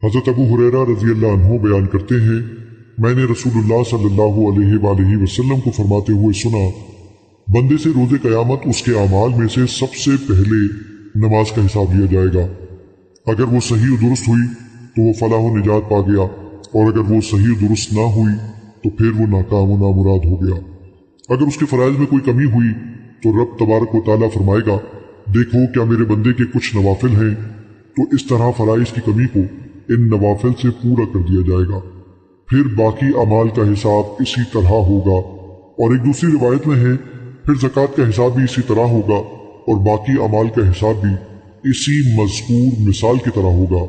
حضرت ابو ہریرہ رضی اللہ عنہ بیان کرتے ہیں، میں نے رسول اللہ صلی اللہ علیہ وآلہ وسلم کو فرماتے ہوئے سنا، بندے سے روز قیامت اس کے اعمال میں سے سب سے پہلے نماز کا حساب لیا جائے گا۔ اگر وہ صحیح و درست ہوئی تو وہ فلاح و نجات پا گیا، اور اگر وہ صحیح و درست نہ ہوئی تو پھر وہ ناکام و نامراد ہو گیا۔ اگر اس کے فرائض میں کوئی کمی ہوئی تو رب تبارک و تعالیٰ فرمائے گا، دیکھو کیا میرے بندے کے کچھ نوافل ہیں، تو اس طرح فرائض کی کمی کو ان نوافل سے پورا کر دیا جائے گا۔ پھر باقی اعمال کا حساب اسی طرح ہوگا، اور ایک دوسری روایت میں ہے پھر زکوٰۃ کا حساب بھی اسی طرح ہوگا، اور باقی اعمال کا حساب بھی اسی مذکور مثال کی طرح ہوگا۔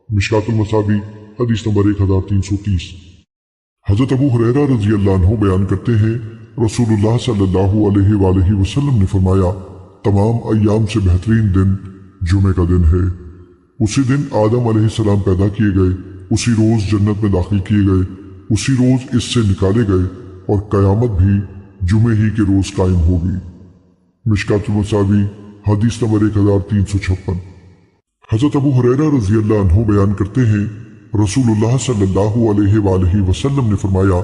مشکوٰۃ المصابیح حدیث نمبر 1330۔ حضرت ابو ہریرہ رضی اللہ عنہ بیان کرتے ہیں، رسول اللہ صلی اللہ علیہ وآلہ وسلم نے فرمایا، تمام ایام سے بہترین دن جمعہ کا دن ہے۔ اسی دن آدم علیہ السلام پیدا کیے گئے، اسی روز جنت میں داخل کیے گئے، اسی روز اس سے نکالے گئے، اور قیامت بھی جمعے ہی کے روز قائم ہوگی۔ مشکوٰۃ المصابیح حدیث نمبر 1356۔ حضرت ابو ہریرہ رضی اللہ عنہ بیان کرتے ہیں، رسول اللہ صلی اللہ علیہ وآلہ وسلم نے فرمایا،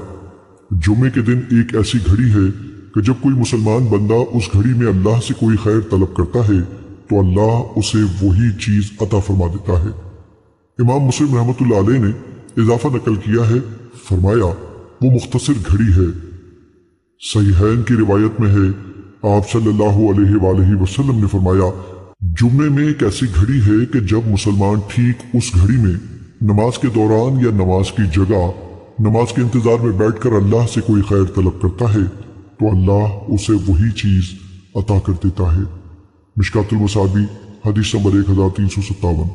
جمعے کے دن ایک ایسی گھڑی ہے کہ جب کوئی مسلمان بندہ اس گھڑی میں اللہ سے کوئی خیر طلب کرتا ہے تو اللہ اسے وہی چیز عطا فرما دیتا ہے۔ امام مسلم رحمۃ اللہ علیہ نے اضافہ نقل کیا ہے، فرمایا وہ مختصر گھڑی ہے۔ صحیحین کی روایت میں ہے، آپ صلی اللہ علیہ وآلہ وسلم نے فرمایا، جمعے میں ایک ایسی گھڑی ہے کہ جب مسلمان ٹھیک اس گھڑی میں نماز کے دوران یا نماز کی جگہ نماز کے انتظار میں بیٹھ کر اللہ سے کوئی خیر طلب کرتا ہے تو اللہ اسے وہی چیز عطا کر دیتا ہے۔ مشکوٰۃ المصابیح حدیث نمبر 1357۔